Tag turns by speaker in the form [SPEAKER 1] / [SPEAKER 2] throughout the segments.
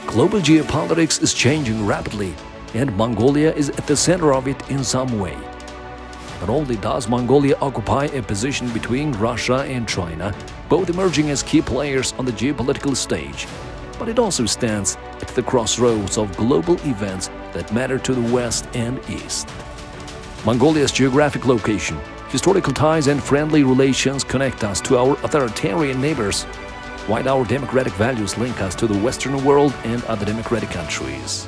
[SPEAKER 1] Global geopolitics is changing rapidly, and Mongolia is at the center of it in some way. Not only does Mongolia occupy a position between Russia and China, both emerging as key players on the geopolitical stage, but it also stands at the crossroads of global events that matter to the West and East. Mongolia's geographic location, historical ties and friendly relations connect us to our authoritarian neighbors, while our democratic values link us to the Western world and other democratic countries.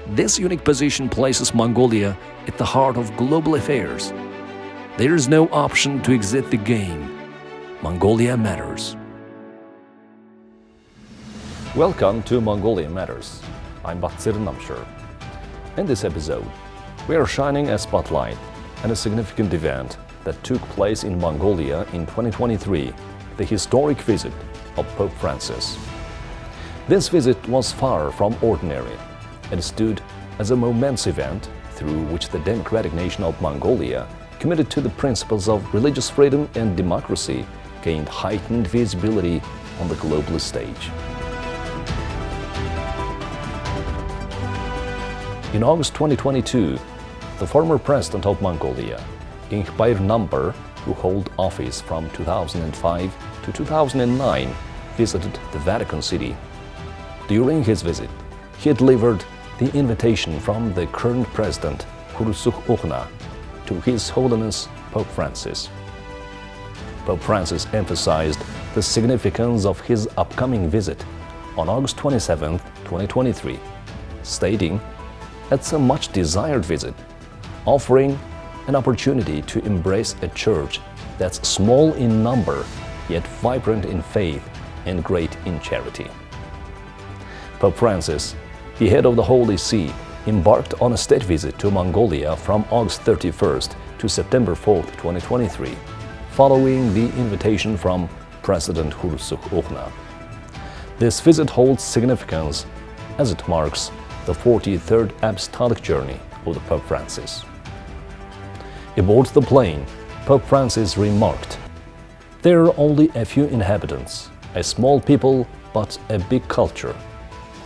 [SPEAKER 1] This unique position places Mongolia at the heart of global affairs. There is no option to exit the game. Mongolia Matters.
[SPEAKER 2] Welcome to Mongolia Matters. I'm Batsir Namshur. In this episode, we are shining a spotlight on a significant event that took place in Mongolia in 2023, the historic visit of Pope Francis. This visit was far from ordinary and stood as a momentous event through which the democratic nation of Mongolia, committed to the principles of religious freedom and democracy, gained heightened visibility on the global stage. In August 2022, the former president of Mongolia, Ingbayr Namber, who held office from 2005 to 2009, visited the Vatican City. During his visit, he delivered the invitation from the current president, Khursukhna, to His Holiness Pope Francis. Pope Francis emphasized the significance of his upcoming visit on August 27, 2023, stating, "It's a much-desired visit, offering an opportunity to embrace a church that's small in number, yet vibrant in faith and great in charity." Pope Francis, the head of the Holy See, embarked on a state visit to Mongolia from August 31st to September 4th, 2023, following the invitation from President Khursukhna. This visit holds significance as it marks the 43rd apostolic journey of the Pope Francis. Aboard the plane, Pope Francis remarked, "There are only a few inhabitants, a small people but a big culture.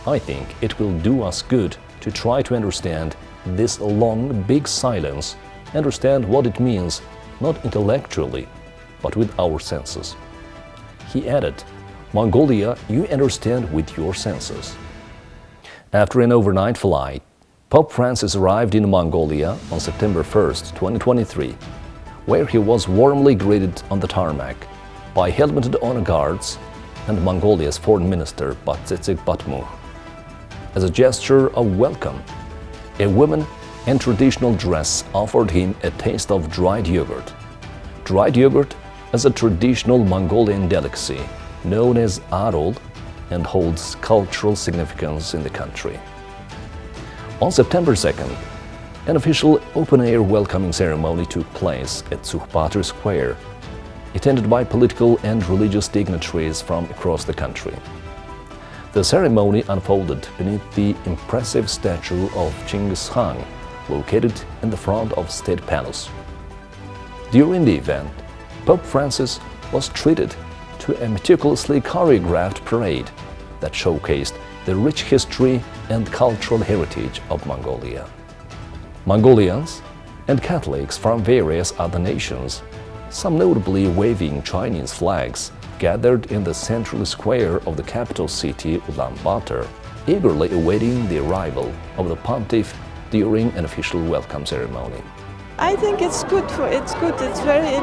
[SPEAKER 2] I think it will do us good to try to understand this long, big silence, understand what it means, not intellectually, but with our senses." He added, "Mongolia, you understand with your senses." After an overnight flight, Pope Francis arrived in Mongolia on September 1st, 2023, where he was warmly greeted on the tarmac by helmeted honor guards and Mongolia's Foreign Minister Batsitsig Batmuh. As a gesture of welcome, a woman in traditional dress offered him a taste of dried yogurt. Dried yogurt is a traditional Mongolian delicacy known as arol and holds cultural significance in the country. On September 2nd, an official open-air welcoming ceremony took place at Sukhpater Square, attended by political and religious dignitaries from across the country. The ceremony unfolded beneath the impressive statue of Chinggis Khan, located in the front of State Palace. During the event, Pope Francis was treated to a meticulously choreographed parade that showcased the rich history and cultural heritage of Mongolia. Mongolians and Catholics from various other nations, some notably waving Chinese flags, gathered in the central square of the capital city Ulaanbaatar, eagerly awaiting the arrival of the pontiff during an official welcome ceremony.
[SPEAKER 3] I think it's good. It's very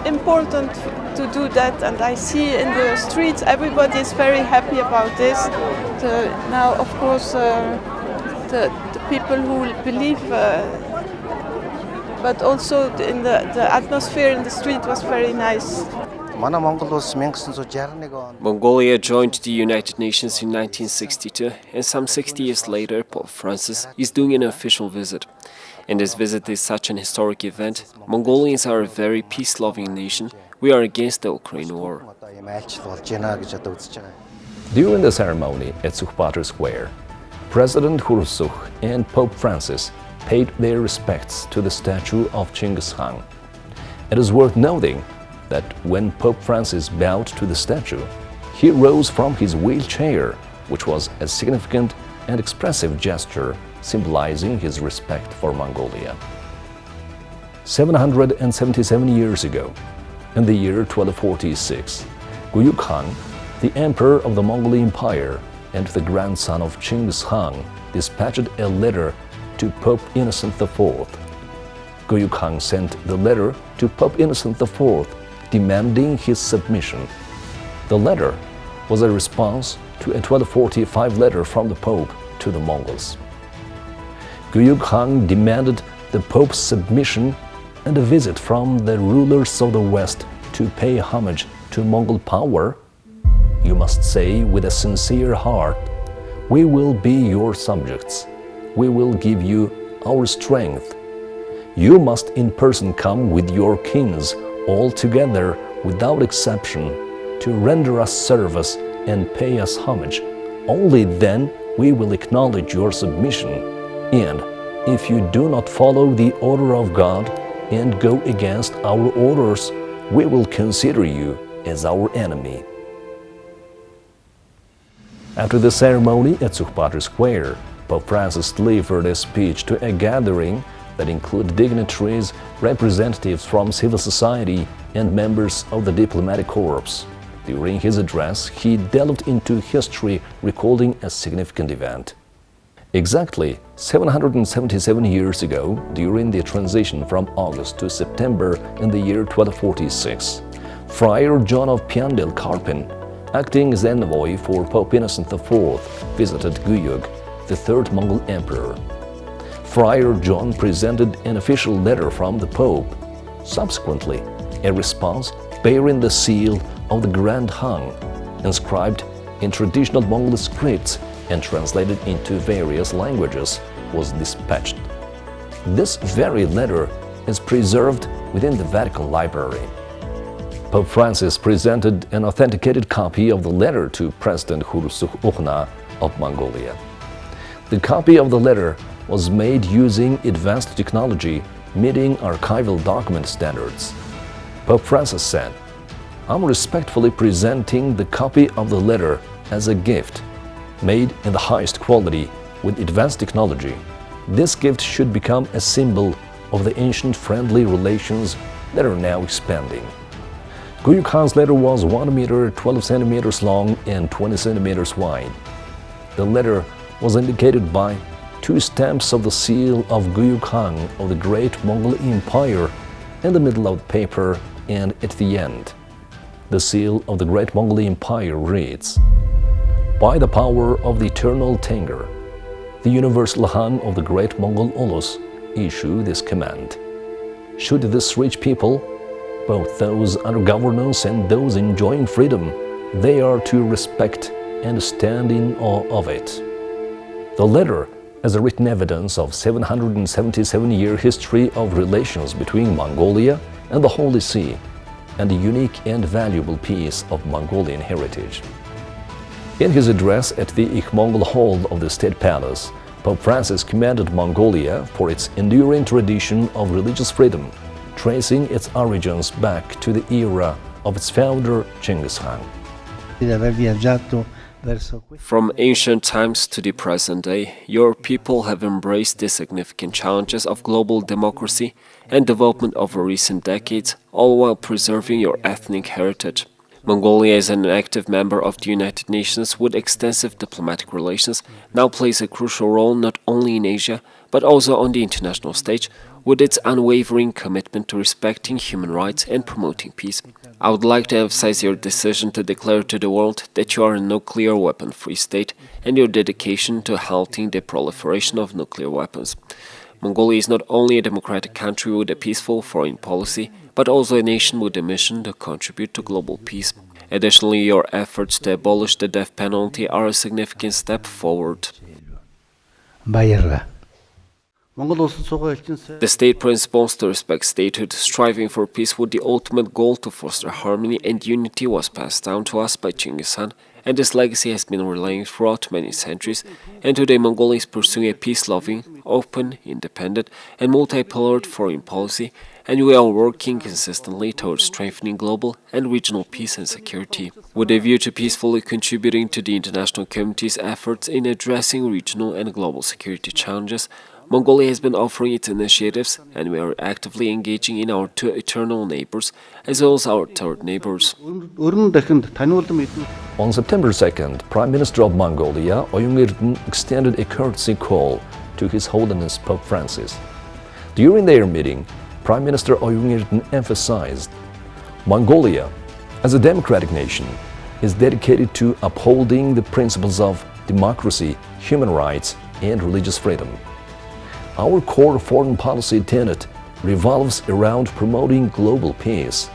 [SPEAKER 3] important to do that, and I see in the streets everybody is very happy about this. Now, of course, the people who believe, but also in the atmosphere in the street was very nice.
[SPEAKER 4] Mongolia joined the United Nations in 1962, and some 60 years later, Pope Francis is doing an official visit. And this visit is such an historic event. Mongolians are a very peace-loving nation. We are against the Ukraine war.
[SPEAKER 2] During the ceremony at Sukhpater Square, President Khursukh and Pope Francis paid their respects to the statue of Chinggis Khan. It is worth noting that when Pope Francis bowed to the statue, he rose from his wheelchair which was a significant and expressive gesture symbolizing his respect for Mongolia. 777 years ago, in the year 1246, Guyuk Khan, the emperor of the Mongol Empire and the grandson of Chinggis Khan, dispatched a letter to Pope Innocent IV. Guyuk Khan sent the letter to Pope Innocent IV, demanding his submission. The letter was a response to a 1245 letter from the Pope to the Mongols. Guyuk Khan demanded the Pope's submission and a visit from the rulers of the West to pay homage to Mongol power. You must say with a sincere heart, "We will be your subjects. We will give you our strength. You must in person come with your kings all together without exception to render us service and pay us homage. Only then we will acknowledge your submission. And if you do not follow the order of God and go against our orders, we will consider you as our enemy." After the ceremony at Sukhpatri Square, Pope Francis delivered a speech to a gathering that included dignitaries, representatives from civil society, and members of the diplomatic corps. During his address, he delved into history, recalling a significant event. Exactly 777 years ago, during the transition from August to September in the year 1246, Friar John of Pyandel Karpin, acting as envoy for Pope Innocent IV, visited Guyuk, the third Mongol emperor. Friar John presented an official letter from the Pope. Subsequently, a response bearing the seal of the Grand Khan, inscribed in traditional Mongol scripts and translated into various languages, was dispatched. This very letter is preserved within the Vatican Library. Pope Francis presented an authenticated copy of the letter to President Khurelsukh-Ukhna of Mongolia. The copy of the letter was made using advanced technology, meeting archival document standards. Pope Francis said, "I'm respectfully presenting the copy of the letter as a gift, made in the highest quality with advanced technology. This gift should become a symbol of the ancient friendly relations that are now expanding." Guyuk Khan's letter was 1 meter 12 centimeters long and 20 centimeters wide. The letter was indicated by 2 stamps of the seal of Guyuk Khan of the Great Mongol Empire in the middle of the paper, and at the end, the seal of the Great Mongol Empire reads, "By the power of the eternal Tengar, the universal Khan of the Great Mongol Ulus, issue this command. Should this reach people, both those under governance and those enjoying freedom, they are to respect and stand in awe of it." The letter is a written evidence of 777-year history of relations between Mongolia and the Holy See, and a unique and valuable piece of Mongolian heritage. In his address at the Ichmongol Hall of the State Palace, Pope Francis commended Mongolia for its enduring tradition of religious freedom, tracing its origins back to the era of its founder, Chinggis Khan.
[SPEAKER 4] From ancient times to the present day, your people have embraced the significant challenges of global democracy and development over recent decades, all while preserving your ethnic heritage. Mongolia, as an active member of the United Nations with extensive diplomatic relations, now plays a crucial role not only in Asia, but also on the international stage, with its unwavering commitment to respecting human rights and promoting peace. I would like to emphasize your decision to declare to the world that you are a nuclear weapon-free state and your dedication to halting the proliferation of nuclear weapons. Mongolia is not only a democratic country with a peaceful foreign policy, but also a nation with a mission to contribute to global peace. Additionally, your efforts to abolish the death penalty are a significant step forward. The state principles to respect statehood, striving for peace with the ultimate goal to foster harmony and unity was passed down to us by Chinggis Khan, and this legacy has been relayed throughout many centuries, and today Mongolia is pursuing a peace-loving, open, independent and multi-pillared foreign policy and we are working consistently towards strengthening global and regional peace and security. With a view to peacefully contributing to the international community's efforts in addressing regional and global security challenges, Mongolia has been offering its initiatives, and we are actively engaging in our two eternal neighbors as well as our third neighbors.
[SPEAKER 2] On September 2nd, Prime Minister of Mongolia, Oyungerden, extended a courtesy call to His Holiness Pope Francis. During their meeting, Prime Minister Oyungerden emphasized, Mongolia, as a democratic nation, is dedicated to upholding the principles of democracy, human rights, and religious freedom. Our core foreign policy tenet revolves around promoting global peace.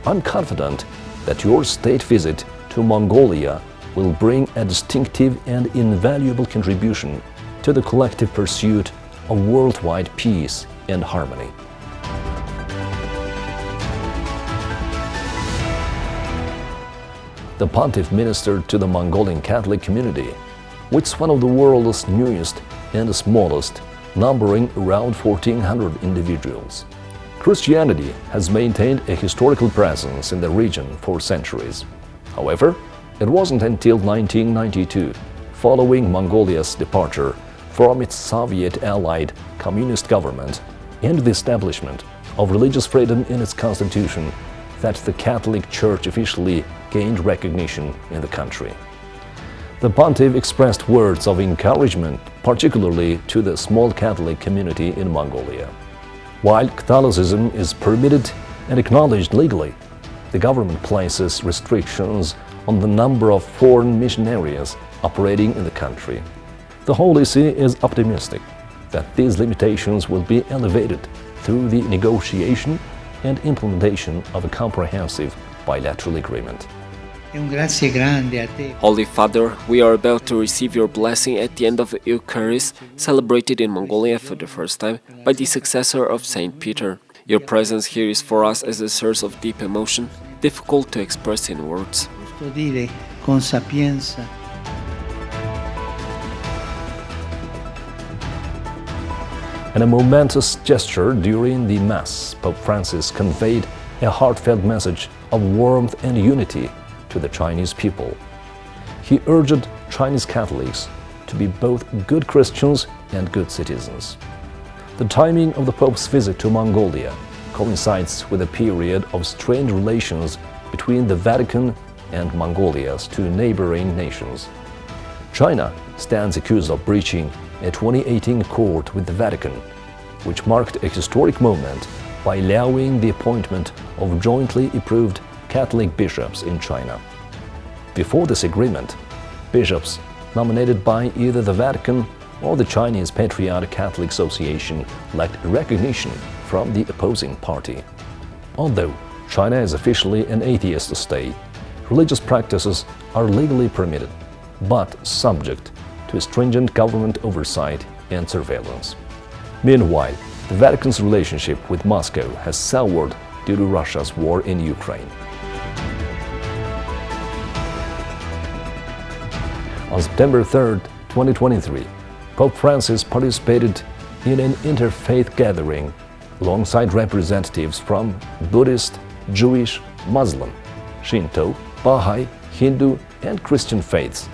[SPEAKER 2] I'm confident that your state visit to Mongolia will bring a distinctive and invaluable contribution to the collective pursuit of worldwide peace and harmony. The Pontiff ministered to the Mongolian Catholic community, which is one of the world's newest and smallest, numbering around 1,400 individuals. Christianity has maintained a historical presence in the region for centuries. However, it wasn't until 1992, following Mongolia's departure from its Soviet-allied communist government and the establishment of religious freedom in its constitution, that the Catholic Church officially gained recognition in the country. The Pontiff expressed words of encouragement, particularly to the small Catholic community in Mongolia. While Catholicism is permitted and acknowledged legally, the government places restrictions on the number of foreign missionaries operating in the country. The Holy See is optimistic that these limitations will be elevated through the negotiation and implementation of a comprehensive bilateral agreement.
[SPEAKER 4] Holy Father, we are about to receive your blessing at the end of the Eucharist, celebrated in Mongolia for the first time by the successor of Saint Peter. Your presence here is for us as a source of deep emotion, difficult to express in words.
[SPEAKER 2] In a momentous gesture during the Mass, Pope Francis conveyed a heartfelt message of warmth and unity to the Chinese people. He urged Chinese Catholics to be both good Christians and good citizens. The timing of the Pope's visit to Mongolia coincides with a period of strained relations between the Vatican and Mongolia's two neighboring nations. China stands accused of breaching a 2018 accord with the Vatican, which marked a historic moment by allowing the appointment of jointly approved Catholic bishops in China. Before this agreement, bishops nominated by either the Vatican or the Chinese Patriotic Catholic Association lacked recognition from the opposing party. Although China is officially an atheist state, religious practices are legally permitted, but subject to stringent government oversight and surveillance. Meanwhile, the Vatican's relationship with Moscow has soured due to Russia's war in Ukraine. On September 3, 2023, Pope Francis participated in an interfaith gathering alongside representatives from Buddhist, Jewish, Muslim, Shinto, Baha'i, Hindu, and Christian faiths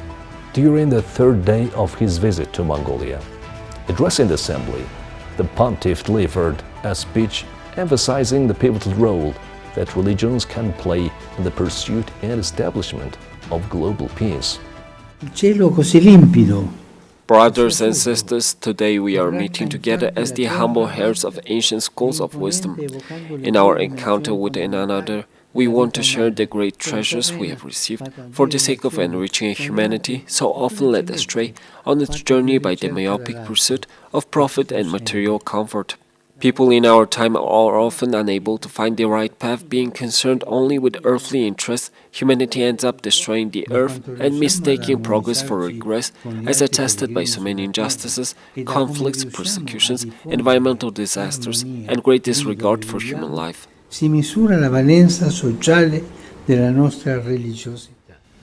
[SPEAKER 2] during the third day of his visit to Mongolia. Addressing the assembly, the Pontiff delivered a speech emphasizing the pivotal role that religions can play in the pursuit and establishment of global peace.
[SPEAKER 4] Brothers and sisters, today we are meeting together as the humble heirs of ancient schools of wisdom. In our encounter with one another, we want to share the great treasures we have received for the sake of enriching a humanity so often led astray on its journey by the myopic pursuit of profit and material comfort. People in our time are often unable to find the right path. Being concerned only with earthly interests, humanity ends up destroying the earth and mistaking progress for regress, as attested by so many injustices, conflicts, persecutions, environmental disasters, and great disregard for human life.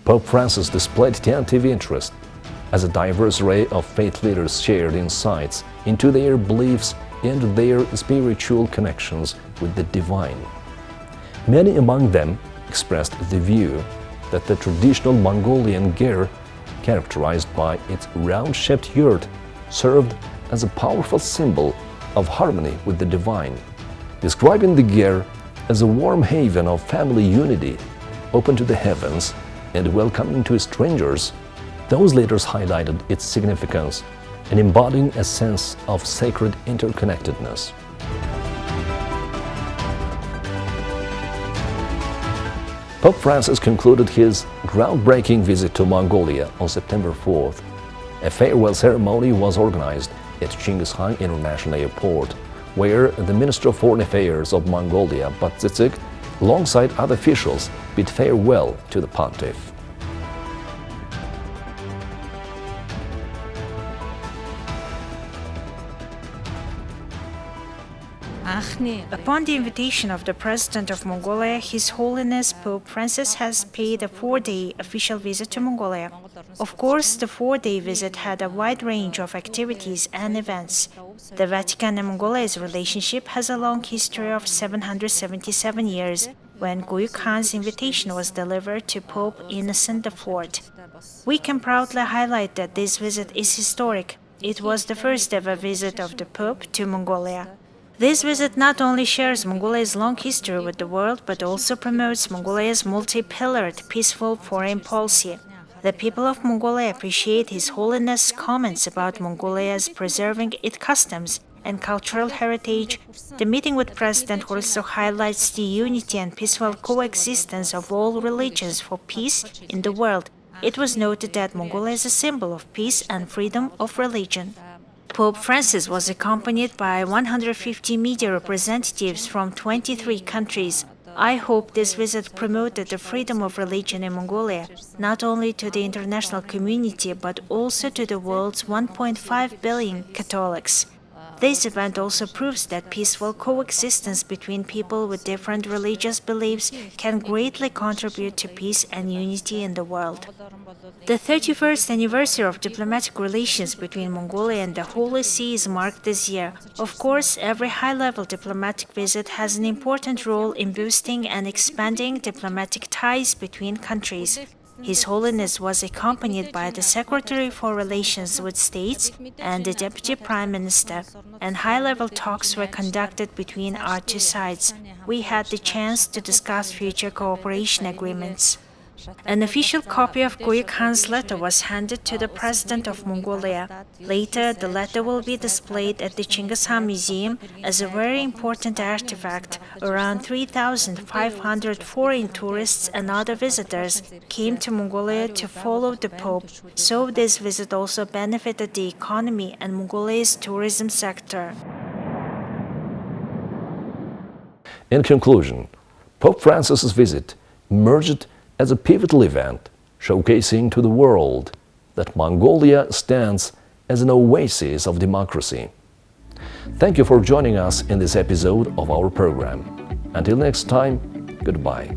[SPEAKER 2] Pope Francis displayed attentive interest as a diverse array of faith leaders shared insights into their beliefs and their spiritual connections with the divine. Many among them expressed the view that the traditional Mongolian ger, characterized by its round-shaped yurt, served as a powerful symbol of harmony with the divine, describing the ger as a warm haven of family unity, open to the heavens and welcoming to strangers. Those leaders highlighted its significance and embodying a sense of sacred interconnectedness. Pope Francis concluded his groundbreaking visit to Mongolia on September 4th. A farewell ceremony was organized at Chinggis Khan International Airport, where the Minister of Foreign Affairs of Mongolia, Batsitsig, alongside other officials, bid farewell to the pontiff.
[SPEAKER 5] Upon the invitation of the President of Mongolia, His Holiness Pope Francis has paid a 4-day official visit to Mongolia. Of course, the 4-day visit had a wide range of activities and events. The Vatican and Mongolia's relationship has a long history of 777 years, when Guyuk Khan's invitation was delivered to Pope Innocent IV. We can proudly highlight that this visit is historic. It was the first ever visit of the Pope to Mongolia. This visit not only shares Mongolia's long history with the world, but also promotes Mongolia's multi-pillared, peaceful foreign policy. The people of Mongolia appreciate His Holiness' comments about Mongolia's preserving its customs and cultural heritage. The meeting with President also highlights the unity and peaceful coexistence of all religions for peace in the world. It was noted that Mongolia is a symbol of peace and freedom of religion. Pope Francis was accompanied by 150 media representatives from 23 countries. I hope this visit promoted the freedom of religion in Mongolia, not only to the international community, but also to the world's 1.5 billion Catholics. This event also proves that peaceful coexistence between people with different religious beliefs can greatly contribute to peace and unity in the world. The 31st anniversary of diplomatic relations between Mongolia and the Holy See is marked this year. Of course, every high-level diplomatic visit has an important role in boosting and expanding diplomatic ties between countries. His Holiness was accompanied by the Secretary for Relations with States and the Deputy Prime Minister, and high-level talks were conducted between our two sides. We had the chance to discuss future cooperation agreements. An official copy of Guyuk Khan's letter was handed to the President of Mongolia. Later, the letter will be displayed at the Chinggis Khan Museum as a very important artifact. Around 3,500 foreign tourists and other visitors came to Mongolia to follow the Pope, so this visit also benefited the economy and Mongolia's tourism sector.
[SPEAKER 2] In conclusion, Pope Francis's visit emerged as a pivotal event, showcasing to the world that Mongolia stands as an oasis of democracy. Thank you for joining us in this episode of our program. Until next time, goodbye.